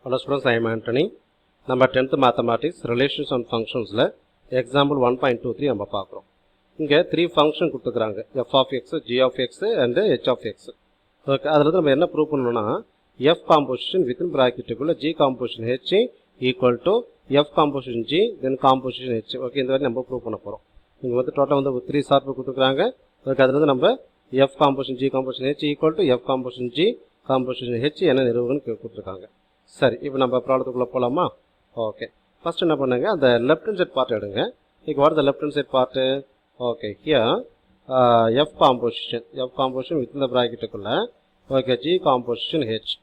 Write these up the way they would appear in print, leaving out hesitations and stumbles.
Hello students, I am Anthony. Number 10th Mathematics, Relations and Functions, example 1.23 நம்ம பார்க்குறோம். இங்கே 3 function கொடுத்துக்கிறாங்க. f of x, g of x and h of x. Okay, அதில் நம்ம என்ன prove பண்ணணும்னா f composition within bracketக்குள்ள g composition h equal to f composition g then composition h. Okay, இந்த வரை நம்ம ப்ரூவ் பண்ண போகிறோம். இங்கே வந்து டோட்டல் வந்து 3 சார்பு கொடுத்துக்கிறாங்க. ஓகே, அதில் நம்ம f composition g composition h equal to f composition g composition h என்ன நிறுவுன்னு கொடுத்துருக்காங்க. சரி, இப்போ நம்ம ப்ராப்ளத்துக்குள்ளே போகலாமா? ஓகே, ஃபர்ஸ்ட் என்ன பண்ணுங்க, அந்த லெஃப்ட் ஹேண்ட் சைட் பார்ட் எடுங்க. இப்போ what the left hand side part? Okay, here f composition with இந்த ப்ராக்கெட்டுக்குள்ள okay g composition h.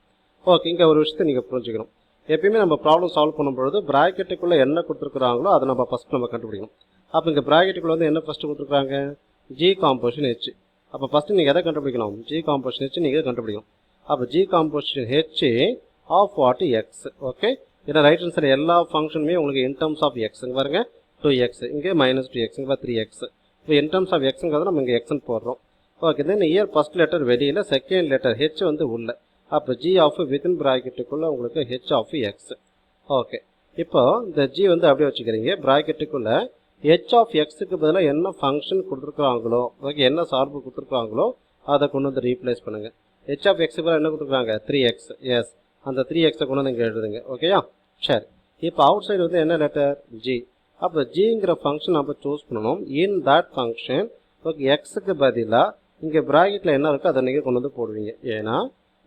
Okay, இங்கே ஒரு விஷயத்தை நீங்கள் புரிஞ்சுக்கணும். எப்பயுமே நம்ம ப்ராப்ளம் சால்வ் பண்ணும்பொழுது ப்ராக்கெட்டுக்குள்ளே என்ன கொடுத்துருக்குறாங்களோ அதை நம்ம ஃபஸ்ட் நம்ம கண்டுபிடிக்கணும். அப்போ இங்கே ப்ராக்கெட்டுக்குள்ளே வந்து என்ன ஃபஸ்ட்டு கொடுத்துருக்காங்க? g composition h. அப்போ ஃபஸ்ட்டு நீங்கள் எதை கண்டுபிடிக்கணும்? g composition h நீங்கள் கண்டுபிடிக்கணும். அப்போ g composition h of what x. Okay, ஏன்னா ரைட் ஹேண்ட் சைடு எல்லா ஃபங்க்ஷனுமே உங்களுக்கு இன் டர்ம்ஸ் ஆஃப் எக்ஸ். இங்கே பாருங்க 2x, இங்கே -2x, இங்கே 3x. இப்போ இன் டர்ம்ஸ் ஆஃப் எக்ஸுங்கிறத நம்ம இங்கே எக்ஸ்ன்னு போடுறோம். ஓகே, தென் இயர் ஃபர்ஸ்ட் லெட்டர் வெளியில், செகண்ட் லெட்டர் ஹெச் வந்து உள்ள. அப்போ ஜி ஆஃப் வித்தின் ப்ராக்கெட்டுக்குள்ளே உங்களுக்கு ஹெச் ஆஃப் எக்ஸ். ஓகே, இப்போ இந்த ஜி வந்து அப்படியே வச்சுக்கிறீங்க. ப்ராக்கெட்டுக்குள்ளே ஹெச் ஆஃப் எக்ஸுக்கு பதிலாக என்ன ஃபங்க்ஷன் கொடுத்துருக்குறாங்களோ, ஓகே என்ன சார்பு கொடுத்துருக்குறாங்களோ அதை கொண்டு வந்து ரீப்ளேஸ் பண்ணுங்கள். ஹெச் ஆஃப் எக்ஸுக்கு பதிலாக என்ன கொடுத்துருக்காங்க? 3x. எஸ், அந்த 3x கொண்டு வந்து இங்கே எழுதுங்க. ஓகேயா? சரி, இப்போ அவுட் சைடு வந்து என்ன லெட்டர்? ஜி. அப்போ ஜிங்கிற ஃபங்க்ஷன் நம்ம சூஸ் பண்ணணும். இன் தட் ஃபங்க்ஷன் ஓகே எக்ஸுக்கு பதிலாக இங்கே ப்ராக்கெட்டில் என்ன இருக்கோ அதை நீங்கள் கொண்டு வந்து போடுவீங்க. ஏன்னா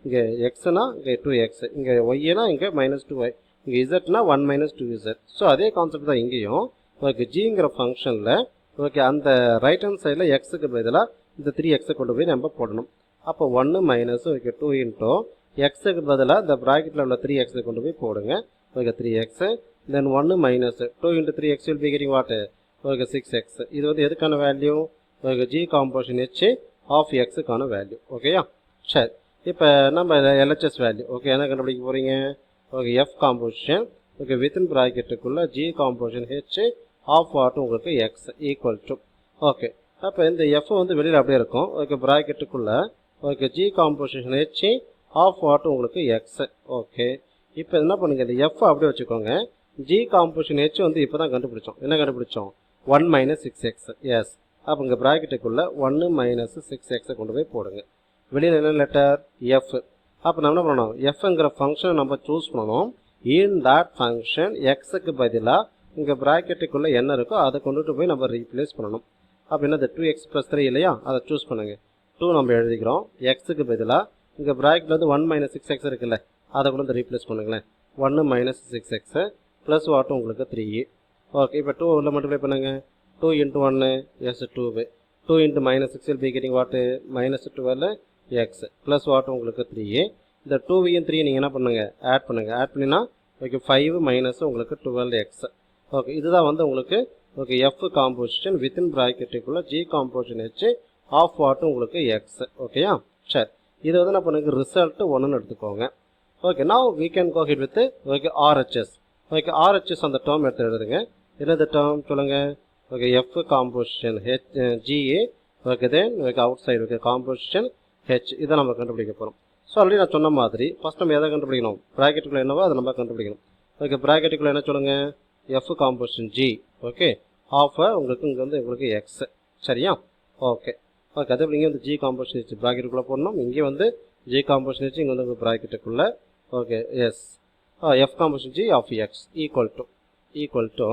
இங்கே எக்ஸ்னா இங்கே 2x, இங்கே ஒய்னா இங்கே -2y, இங்கே இசட்னா 1 - 2z. ஸோ அதே கான்செப்ட் தான் இங்கேயும். ஓகே, ஜிங்கிற ஃபங்க்ஷனில் ஓகே அந்த ரைட் ஹேண்ட் சைடில் எக்ஸுக்கு பதிலாக இந்த 3x கொண்டு போய் நம்ம போடணும். அப்போ 1 - ஓகே 2 இன்ட்டோ எக்ஸுக்கு பதிலாக இந்த ப்ராக்கெட்டில் உள்ள 3x கொண்டு போய் போடுங்க. Okay 3x, then 1 - 2 × 3x will be getting what? Okay 6x. இது வந்து எதுக்கான value? Okay g composition h of எக்ஸுக்கான வேல்யூ. ஓகேயா? சரி, இப்போ நம்ம LHS வேல்யூ ஓகே என்ன கண்டுபிடிக்க போகிறீங்க? Okay f composition okay within ப்ராக்கெட்டுக்குள்ளே g composition h of what உங்களுக்கு x ஈக்குவல் டு. ஓகே, அப்போ இந்த f வந்து வெளியில் அப்படியே இருக்கும். ஓகே ப்ராக்கெட்டுக்குள்ளே okay g composition h of what உங்களுக்கு எக்ஸ். ஓகே, இப்போ என்ன பண்ணுங்க, இந்த எஃப் அப்படியே வச்சுக்கோங்க. ஜி காம்போசிஷன் ஹெச் வந்து இப்போ தான் கண்டுபிடிச்சோம். என்ன கண்டுபிடிச்சோம்? 1 - 6x. எஸ், அப்போ இங்கே ப்ராக்கெட்டுக்குள்ளே 1 - 6x கொண்டு போய் போடுங்க. வெளியில் என்ன லெட்டர்? எஃப். அப்போ நம்ம என்ன பண்ணணும்? எஃப்ங்கிற ஃபங்க்ஷனை நம்ம சூஸ் பண்ணணும். இன் தட் ஃபங்க்ஷன் எக்ஸுக்கு பதிலாக இங்கே ப்ராக்கெட்டுக்குள்ளே என்ன இருக்கோ அதை கொண்டுட்டு போய் நம்ம ரீப்ளேஸ் பண்ணணும். அப்போ என்னது 2x + 3 இல்லையா? அதை சூஸ் பண்ணுங்கள். 2 நம்ம எழுதிக்கிறோம். எக்ஸுக்கு பதிலாக இங்கே ப்ராக்கெட்டில் வந்து 1 - 6x இருக்குல்ல, அதை கூட வந்து ரீப்ளேஸ் பண்ணுங்களேன். 1 - 6x ப்ளஸ் வாட் உங்களுக்கு 3. ஓகே, இப்போ 2 உள்ள மல்டிப்ளை பண்ணுங்க. 2 × 1 is 2. 2 × -6 will be getting what? -12x plus what உங்களுக்கு 3. இந்த 2வையும் 3 நீங்கள் என்ன பண்ணுங்க? ஆட் பண்ணுங்க. ஆட் பண்ணினா ஓகே 5 - உங்களுக்கு 12x. ஓகே, இதுதான் வந்து உங்களுக்கு ஓகே எஃப் காம்போசிஷன் வித்தின் ப்ராக்கெட்டுக்குள்ளே g composition h of what உங்களுக்கு எக்ஸ். ஓகேயா? சரி, இது வந்து என்ன பண்ணுங்க, ரிசல்ட் 1ன்னு எடுத்துக்கோங்க. Okay, now we can go ahead with okay RHS. Okay, RHS அந்த டேர்ம் எடுத்து எழுதுங்க. என்னது டேர்ம் சொல்லுங்க? Okay f composition h g a okay then okay outside okay composition h. இதை நம்ம கண்டுபிடிக்க போகிறோம். ஸோ ஆல்ரெடி நான் சொன்ன மாதிரி ஃபஸ்ட் நம்ம எதை கண்டுபிடிக்கணும்? ப்ராக்கெட்டுக்குள்ளே என்னவோ அதை நம்ம கண்டுபிடிக்கணும். ஓகே, ப்ராக்கெட்டுக்குள்ளே என்ன சொல்லுங்க? F composition g okay of உங்களுக்கு இங்கே வந்து உங்களுக்கு எக்ஸ். சரியா? ஓகே ஓகே, அதே இங்கே வந்து ஜி காம்போசிஷன் ஹெச் ப்ராக்கெட்டுக்குள்ளே போடணும். இங்கே வந்து ஜி காம்போசிஷன் ஹெச் இங்கே வந்து ப்ராக்கெட்டுக்குள்ளே okay yes f composition g of x equal to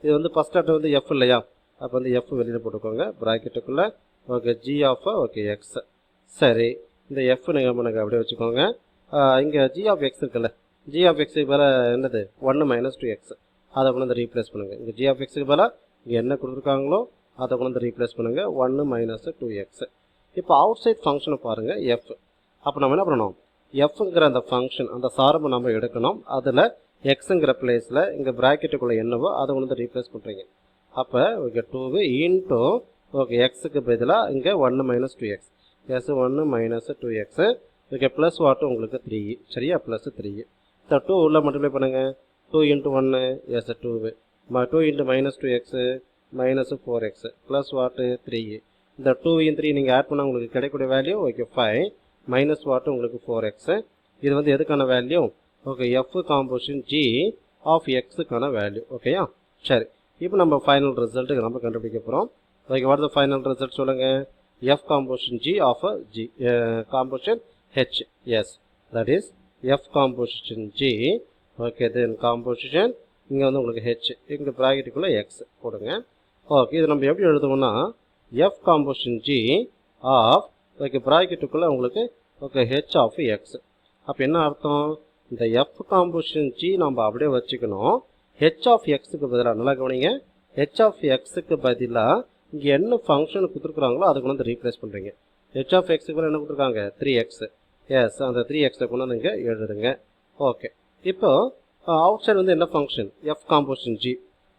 இது வந்து ஃபஸ்ட் லெட்டர் வந்து எஃப் இல்லையா? அப்போ வந்து எஃப் வெளியில் போட்டுக்கோங்க ப்ராக்கெட்டுக்குள்ளே okay g of okay x. சரி, இந்த எஃப் நீங்கள் எனக்கு அப்படியே வச்சுக்கோங்க. இங்கே ஜி ஆஃப் எக்ஸ் இருக்குல்ல, ஜி ஆஃப் எக்ஸுக்கு மேலே என்னது? 1 - 2x. அதை கொண்டு வந்து ரீப்ளேஸ் பண்ணுங்கள். இங்கே ஜி ஆஃப் எக்ஸுக்கு மேலே இங்கே என்ன கொடுத்துருக்காங்களோ அதை கொண்டு வந்து ரீப்ளேஸ் பண்ணுங்கள். 1 - 2x. இப்போ அவுட் சைட் ஃபங்க்ஷனை பாருங்கள் எஃப். அப்போ நம்ம என்ன பண்ணணும்? எஃப்ங்கிற அந்த ஃபங்க்ஷன் அந்த சார்பை நம்ம எடுக்கணும். அதில் எக்ஸுங்கிற பிளேஸில் இங்கே ப்ராக்கெட்டுக்குள்ளே என்னவோ அதை கொண்டு வந்து ரீப்ளேஸ் பண்ணுறீங்க. அப்போ ஓகே 2 இன்ட்டு ஓகே எக்ஸுக்கு பதிலாக இங்கே 1 - 2x. S 1 - 2x okay plus வாட்டு உங்களுக்கு 3. சரியா? ப்ளஸ் 3. இந்த 2 உள்ள மல்டிப்ளை பண்ணுங்கள். 2 × 1 எஸ் 2. 2 × -2x -4x ப்ளஸ் வாட்டு 3. இந்த 2வையும் 3 நீங்கள் ஆட் பண்ணால் உங்களுக்கு கிடைக்கக்கூடிய வேல்யூ ஓகே 5 மைனஸ் வாட்டு உங்களுக்கு 4x. இது வந்து எதுக்கான value? Okay f composition g of எக்ஸுக்கான வேல்யூ. ஓகேயா? சரி, இப்போ நம்ம ஃபைனல் ரிசல்ட்டுக்கு நம்ம கண்டுபிடிக்க போகிறோம். Okay, what the final result சொல்லுங்கள். F composition g of g composition h. Yes, that is f composition g. Okay, then composition இங்கே வந்து உங்களுக்கு ஹெச், இங்கே ப்ராக்கெட்டுக்குள்ளே எக்ஸ் போடுங்க. ஓகே, இது நம்ம எப்படி எழுதுவோம்னா f composition g of okay ப்ராக்கெட்டுக்குள்ளே உங்களுக்கு ஓகே ஹெச் ஆஃப் எக்ஸ். அப்போ என்ன அர்த்தம், இந்த எஃப் காம்போசிஷன் ஜி நம்ம அப்படியே வச்சுக்கணும். ஹெச் ஆஃப் எக்ஸுக்கு பதிலாக நல்லா கவனிங்க, ஹெச் ஆஃப் எக்ஸுக்கு பதிலாக இங்கே என்ன ஃபங்க்ஷன் கொடுத்துருக்குறாங்களோ அதுக்கு வந்து ரீப்ளேஸ் பண்ணுறீங்க. ஹெச் ஆஃப் எக்ஸுக்கு என்ன கொடுத்துருக்காங்க 3x. எஸ், அந்த 3xஐ கொண்டு வந்து இங்கே எழுதுங்க. ஓகே, இப்போ அவுட் சைடு வந்து என்ன ஃபங்க்ஷன் எஃப் காம்போசிஷன் ஜி.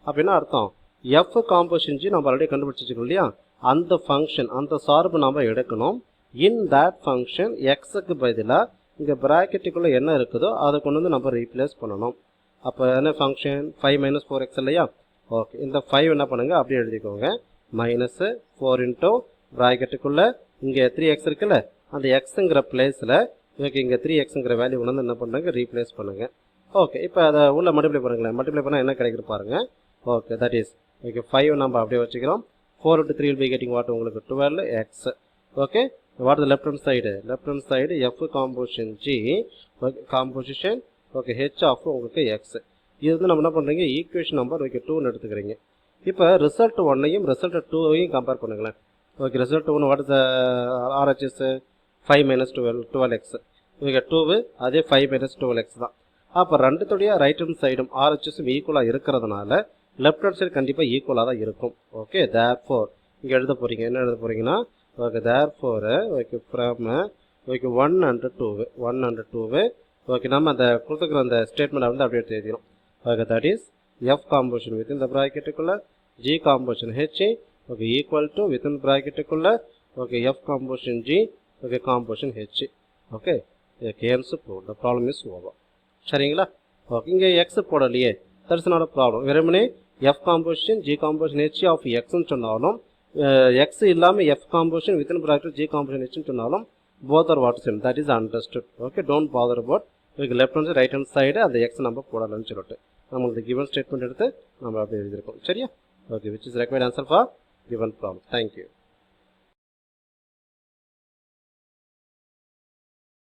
அப்படின்னா அர்த்தம் எஃப் காம்போசிஷன் ஜி நம்ம ஆல்ரெடி கண்டுபிடிச்சிருக்கோம் இல்லையா, அந்த ஃபங்க்ஷன் அந்த சார்பு நாம் எடுக்கணும். இன் தட் ஃபங்க்ஷன் எக்ஸுக்கு பதிலாக இங்கே ப்ராக்கெட்டுக்குள்ளே என்ன இருக்குதோ அதை கொண்டு வந்து நம்ம ரீப்ளேஸ் பண்ணணும். அப்போ என்ன ஃபங்க்ஷன் 5 - 4x இல்லையா. ஓகே, இந்த 5 என்ன பண்ணுங்கள் அப்படியே எழுதிக்கோங்க. -4 இன்ட்டு ப்ராக்கெட்டுக்குள்ளே இங்கே 3x இருக்குல்ல, அந்த எக்ஸுங்கிற பிளேஸில் ஓகே இங்கே 3xங்கிற வேல்யூ கொண்டு வந்து என்ன பண்ணுறாங்க ரீப்ளேஸ் பண்ணுங்கள். ஓகே, இப்போ அதை உள்ள மல்டிப்ளை பண்ணுங்களேன். மல்டிப்ளை பண்ணால் என்ன கிடைக்குது பாருங்கள். ஓகே, தட் இஸ் ஓகே 5 நம்ம அப்படியே வச்சுக்கிறோம். 4 × 3 will be getting what உங்களுக்கு 12x. Okay, what the left hand side f composition g composition okay h of உங்களுக்கு x. இது வந்து நம்ம என்ன பண்ணுறீங்க ஈக்குவேஷன் நம்பர் ஓகே 2ன்னு எடுத்துக்கிறீங்க. இப்போ ரிசல்ட் 1ஐயும் ரிசல்ட் 2ஐயும் கம்பேர் பண்ணுங்களேன். Okay, result 1 what is RHS 5 - 12x. Okay 2 அதே 5 - 12x தான். அப்போ ரெண்டுத்துடைய ரைட் ஹேண்ட் சைடும் RHSம் ஈக்குவலாக இருக்கிறதுனால லெஃப்ட் ஹேண்ட் சைடு கண்டிப்பாக ஈக்குவலாக தான் இருக்கும். ஓகே, தேர்ஃபோர் இங்கே எழுத போகிறீங்க, என்ன எழுத போகிறீங்கன்னா okay therefore okay from okay 1 and 2 ஓகே நம்ம அந்த கொடுத்துக்கிற அந்த ஸ்டேட்மெண்ட் வந்து அப்படியே எடுத்து எழுதிடும். Okay, that is f composition within the ப்ராக்கெட்டுக்குள்ளே g composition h okay equal to within ப்ராக்கெட்டுக்குள்ளே okay f composition g okay composition h. Okay, hence proved, the problem is over. சரிங்களா? ஓகே, இங்கே எக்ஸ் போடலையே, that's not a problem. வெறுமனே f composition g composition h of எக்ஸ்ன்னு சொன்னாலும் X இல்லாமல் f composition within bracket g composition ஹெச்னு சொன்னாலும் both are what same, that is understood. Okay, don't bother about okay left hand right hand side அந்த x நம்ம போடலாம்னு சொல்லிட்டு நம்மளுக்கு கிவன் ஸ்டேட்மெண்ட் எடுத்து நம்ம அப்படி எழுதியிருக்கோம். சரியா? Okay, which is required answer for given problem. Thank you.